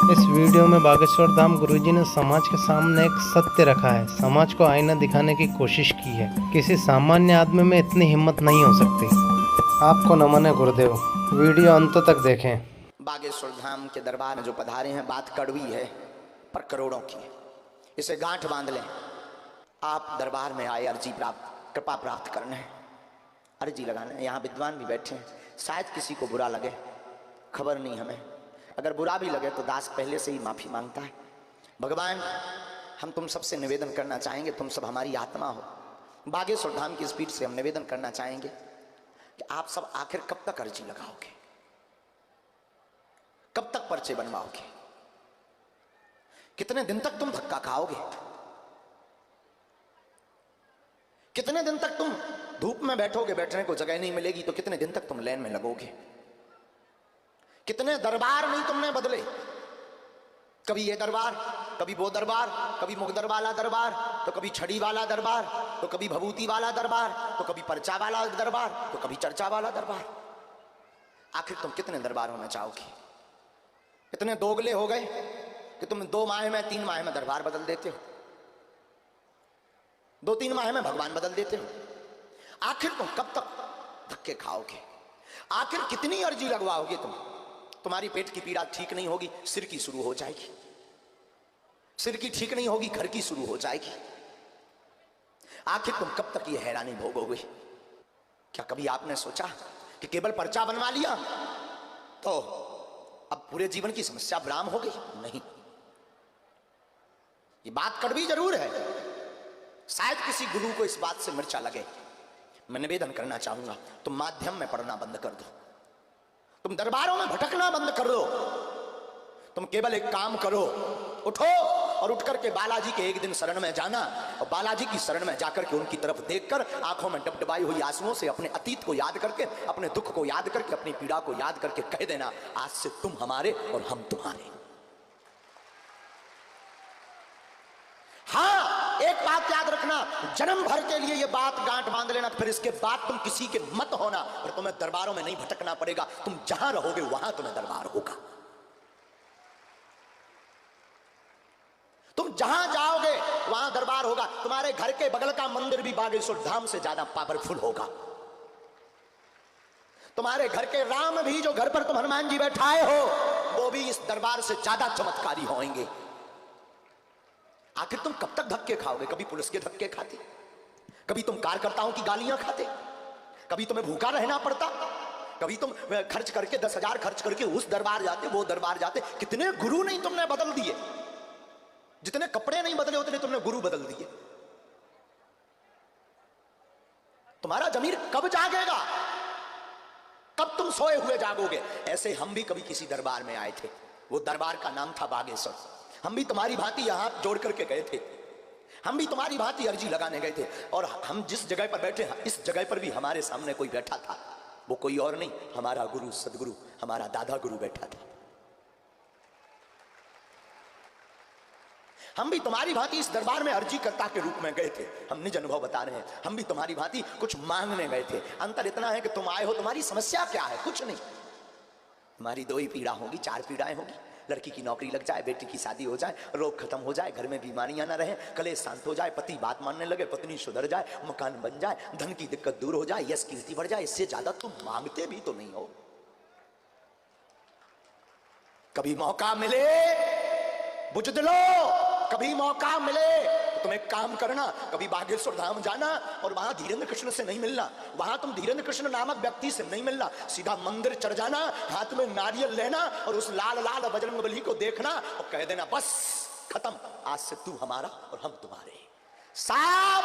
इस वीडियो में बागेश्वर धाम गुरुजी ने समाज के सामने एक सत्य रखा है। समाज को आईना दिखाने की कोशिश की है। किसी सामान्य आदमी में इतनी हिम्मत नहीं हो सकती। आपको नमन है गुरुदेव। वीडियो अंत तक देखें। बागेश्वर धाम के दरबार में जो पधारे हैं, बात कड़वी है पर करोड़ों की है। इसे गांठ बांध लें। आप दरबार में आए अर्जी प्राप्त, कृपा प्राप्त करने, अर्जी लगाने। यहाँ विद्वान भी बैठे हैं, शायद किसी को बुरा लगे, खबर नहीं हमें। अगर बुरा भी लगे तो दास पहले से ही माफी मांगता है। भगवान, हम तुम सबसे निवेदन करना चाहेंगे, तुम सब हमारी आत्मा हो। बागेश्वर धाम की स्पीड से हम निवेदन करना चाहेंगे कि आप सब आखिर कब तक अर्जी लगाओगे, कब तक पर्चे बनवाओगे, कितने दिन तक तुम धक्का खाओगे, कितने दिन तक तुम धूप में बैठोगे, बैठने को जगह नहीं मिलेगी तो कितने दिन तक तुम लाइन में लगोगे। कितने दरबार नहीं तुमने बदले, कभी ये दरबार, कभी वो दरबार, कभी मुगदर वाला दरबार, तो कभी छड़ी वाला दरबार, तो कभी भभूति वाला दरबार, तो कभी पर्चा वाला दरबार, तो कभी चर्चा वाला दरबार। आखिर तुम कितने दरबारों में चाहोगे। इतने दोगले हो गए कि तुम 2 माह में 3 माह में दरबार बदल देते हो, 2-3 माह में भगवान बदल देते हो। आखिर तुम कब तक धक्के खाओगे, आखिर कितनी अर्जी लगवाओगे तुम। तुम्हारी पेट की पीड़ा ठीक नहीं होगी, सिर की शुरू हो जाएगी, सिर की ठीक नहीं होगी, घर की शुरू हो जाएगी। आखिर तुम कब तक ये हैरानी भोगोगे। क्या कभी आपने सोचा कि केवल पर्चा बनवा लिया तो अब पूरे जीवन की समस्या विराम हो गई? नहीं, ये बात कड़वी जरूर है। शायद किसी गुरु को इस बात से मिर्चा लगे। मैं निवेदन करना चाहूंगा, तुम माध्यम में पढ़ना बंद कर दो, तुम दरबारों में भटकना बंद कर दो। तुम केवल एक काम करो, उठो और उठ करके बालाजी के एक दिन शरण में जाना, और बालाजी की शरण में जाकर के उनकी तरफ देखकर आंखों में डबडबाई हुई आंसुओं से अपने अतीत को याद करके, अपने दुख को याद करके, अपनी पीड़ा को याद करके कह देना, आज से तुम हमारे और हम तुम्हारे। हाँ, एक बात याद रखना, जन्म भर के लिए ये बात गांठ बांध लेना, फिर इसके बाद तुम किसी के मत होना और तुम्हें दरबारों में नहीं भटकना पड़ेगा। तुम जहां रहोगे वहां तुम्हें दरबार होगा। तुम जहां जाओगे वहां दरबार होगा। तुम्हारे घर के बगल का मंदिर भी बागेश्वर धाम से ज्यादा पावरफुल होगा। तुम्हारे घर के राम भी, जो घर पर तुम हनुमान जी बैठाए हो, वो भी इस दरबार से ज्यादा चमत्कारी होंगे। आखिर तुम कब तक धक्के खाओगे। कभी पुलिस के धक्के खाते, कभी तुम कार्यकर्ताओं की गालियां खाते, कभी तुम्हें भूखा रहना पड़ता, कभी तुम खर्च करके 10,000 खर्च करके उस दरबार जाते, वो दरबार जाते। कितने गुरु नहीं तुमने बदल दिए, जितने कपड़े नहीं बदले उतने तुमने गुरु बदल दिए। तुम्हारा जमीर कब जागेगा, कब तुम सोए हुए जागोगे। ऐसे हम भी कभी किसी दरबार में आए थे, वो दरबार का नाम था बागेश्वर। हम भी तुम्हारी भांति हाथ जोड़ करके गए थे, हम भी तुम्हारी भांति अर्जी लगाने गए थे, और हम जिस जगह पर बैठे, इस जगह पर भी हमारे सामने कोई बैठा था। वो कोई और नहीं, हमारा गुरु, सदगुरु, हमारा दादा गुरु बैठा था। हम भी तुम्हारी भांति इस दरबार में अर्जी कर्ता के रूप में गए थे। हम निज अनुभव बता रहे हैं, हम भी तुम्हारी भांति कुछ मांगने गए थे। अंतर इतना है कि तुम आए हो, तुम्हारी समस्या क्या है? कुछ नहीं। तुम्हारी 2 ही पीड़ा होगी, 4 पीड़ाएं होगी। लड़की की नौकरी लग जाए, बेटी की शादी हो जाए, रोग खत्म हो जाए, घर में बीमारियां ना रहे, कलेश शांत हो जाए, पति बात मानने लगे, पत्नी सुधर जाए, मकान बन जाए, धन की दिक्कत दूर हो जाए, यश कीर्ति बढ़ जाए। इससे ज्यादा तुम मांगते भी तो नहीं हो। कभी मौका मिले बुझदिलो, कभी मौका मिले तो तुम एक काम करना, कभी बागेश्वर धाम जाना और वहां धीरेन्द्र कृष्ण से नहीं मिलना, वहां तुम धीरेन्द्र कृष्ण नामक व्यक्ति से नहीं मिलना, सीधा मंदिर चढ़ जाना, हाथ में नारियल लेना और उस लाल लाल बजरंगबली को देखना और कह देना, बस खत्म, आज से तू हमारा और हम तुम्हारे। साहब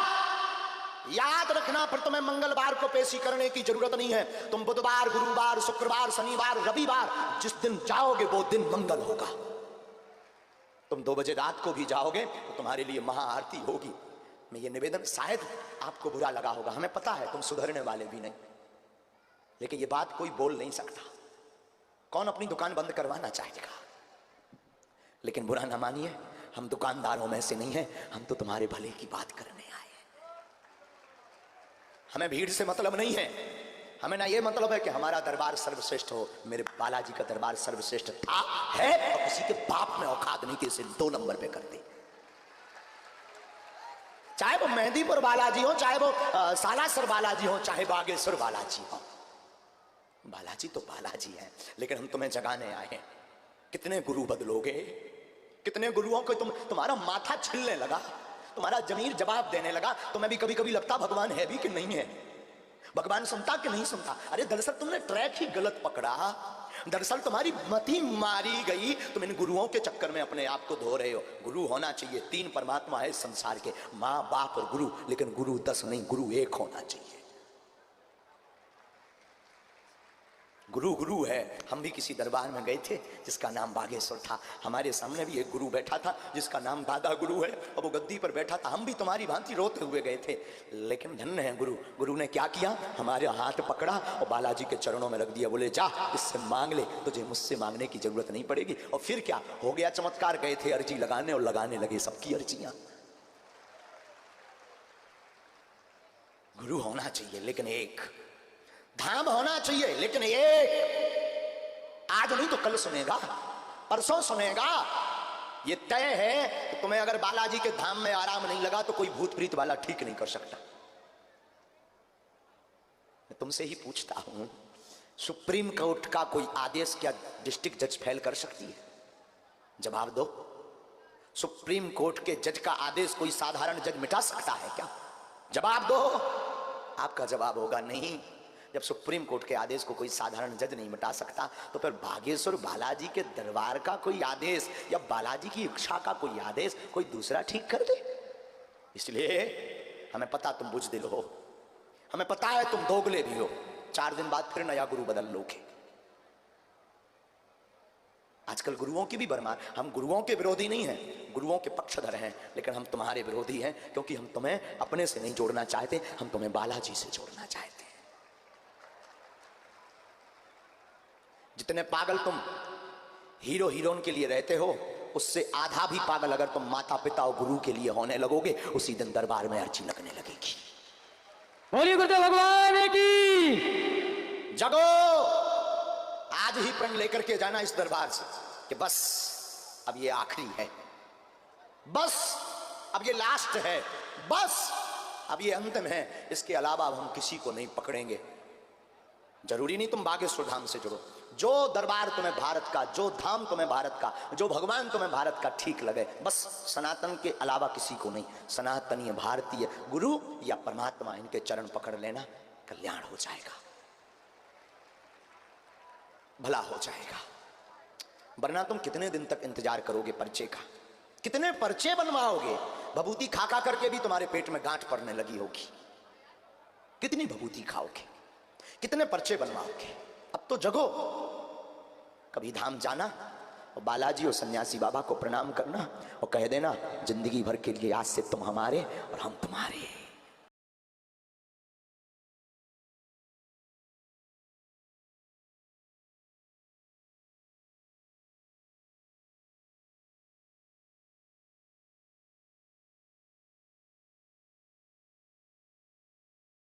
याद रखना, फिर तुम्हें मंगलवार को पेशी करने की जरूरत नहीं है। तुम बुधवार, गुरुवार, शुक्रवार, शनिवार, रविवार जिस दिन जाओगे वो दिन मंगल होगा। तुम 2 बजे रात को भी जाओगे तो तुम्हारे लिए महाआरती होगी। मैं ये निवेदन, शायद आपको बुरा लगा होगा, हमें पता है तुम सुधरने वाले भी नहीं, लेकिन ये बात कोई बोल नहीं सकता। कौन अपनी दुकान बंद करवाना चाहेगा? लेकिन बुरा ना मानिए, हम दुकानदारों में से नहीं हैं, हम तो तुम्हारे भले की बात करने आए हैं। हमें भीड़ से मतलब नहीं है, हमें ना ये मतलब है कि हमारा दरबार सर्वश्रेष्ठ हो, मेरे बालाजी का दरबार सर्वश्रेष्ठ था, है, और किसी के बाप में औकात नहीं कि इसे 2 नंबर पे कर दे। चाहे वो मेहंदीपुर बालाजी हो, चाहे वो सालासर बालाजी हो, चाहे बागेश्वर बालाजी हो, बालाजी तो बालाजी है। लेकिन हम तुम्हें जगाने आए हैं। कितने गुरु बदलोगे? कितने गुरुओं को तुम्हारा माथा छिलने लगा, तुम्हारा जमीर जवाब देने लगा। तुम्हें भी कभी कभी लगता भगवान है भी कि नहीं है, भगवान सुनता कि नहीं सुनता। अरे दरअसल तुमने ट्रैक ही गलत पकड़ा, दरअसल तुम्हारी मति मारी गई। तुम इन गुरुओं के चक्कर में अपने आप को धो रहे हो। गुरु होना चाहिए, 3 परमात्मा है संसार के, माँ बाप और गुरु। लेकिन गुरु 10 नहीं, गुरु 1 होना चाहिए। गुरु गुरु है। हम भी किसी दरबार में गए थे जिसका नाम बागेश्वर था। हमारे सामने भी एक गुरु बैठा था जिसका नाम दादा गुरु है, और वो गद्दी पर बैठा था। हम भी तुम्हारी भांति रोते हुए गए थे। लेकिन धन्य है गुरु। गुरु ने क्या किया, हमारे हाथ पकड़ा और बालाजी के चरणों में रख दिया। बोले जा इससे मांग ले, तुझे मुझसे मांगने की जरूरत नहीं पड़ेगी। और फिर क्या हो गया चमत्कार। गए थे अर्जी लगाने और लगाने लगे सबकी अर्जियां। गुरु होना चाहिए लेकिन एक, धाम होना चाहिए लेकिन एक। आज नहीं तो कल सुनेगा, परसों सुनेगा। ये तय है कि तुम्हें अगर बालाजी के धाम में आराम नहीं लगा तो कोई भूत प्रीत वाला ठीक नहीं कर सकता। मैं तुमसे ही पूछता हूं, सुप्रीम कोर्ट का कोई आदेश क्या डिस्ट्रिक्ट जज फेल कर सकती है? जवाब दो। सुप्रीम कोर्ट के जज का आदेश कोई साधारण जज मिटा सकता है क्या? जवाब दो। आपका जवाब होगा नहीं। जब सुप्रीम कोर्ट के आदेश को कोई साधारण जज नहीं मिटा सकता तो फिर बागेश्वर बालाजी के दरबार का कोई आदेश या बालाजी की इच्छा का कोई आदेश कोई दूसरा ठीक कर दे? इसलिए हमें पता तुम बुजदिल हो, हमें पता है तुम दोगले भी हो। 4 दिन बाद फिर नया गुरु बदल लोगे। आजकल गुरुओं की भी भरमार। हम गुरुओं के विरोधी नहीं हैं, गुरुओं के पक्षधर हैं, लेकिन हम तुम्हारे विरोधी हैं क्योंकि हम तुम्हें अपने से नहीं जोड़ना चाहते, हम तुम्हें बालाजी से जोड़ना चाहते हैं। जितने पागल तुम हीरो हीरोइन के लिए रहते हो, उससे आधा भी पागल अगर तुम माता पिता और गुरु के लिए होने लगोगे, उसी दिन दरबार में अर्जी लगने लगेगी। बोलिए गुरुदेव भगवान की। जगो, आज ही प्रण लेकर के जाना इस दरबार से कि बस अब ये आखिरी है, बस अब ये लास्ट है, बस अब ये अंतिम है। इसके अलावा अब हम किसी को नहीं पकड़ेंगे। जरूरी नहीं तुम बागेश्वर धाम से जुड़ो। जो दरबार तुम्हें भारत का, जो धाम तुम्हें भारत का, जो भगवान तुम्हें भारत का ठीक लगे, बस सनातन के अलावा किसी को नहीं। सनातनीय भारतीय गुरु या परमात्मा, इनके चरण पकड़ लेना, कल्याण हो जाएगा, भला हो जाएगा। वरना तुम कितने दिन तक इंतजार करोगे पर्चे का? कितने पर्चे बनवाओगे? भभूति खा खा करके भी तुम्हारे पेट में गांठ पड़ने लगी होगी। कितनी भभूति खाओगे? कितने पर्चे बनवाओगे? अब तो जगो। कभी धाम जाना और बालाजी और सन्यासी बाबा को प्रणाम करना और कह देना जिंदगी भर के लिए आज से तुम हमारे और हम तुम्हारे।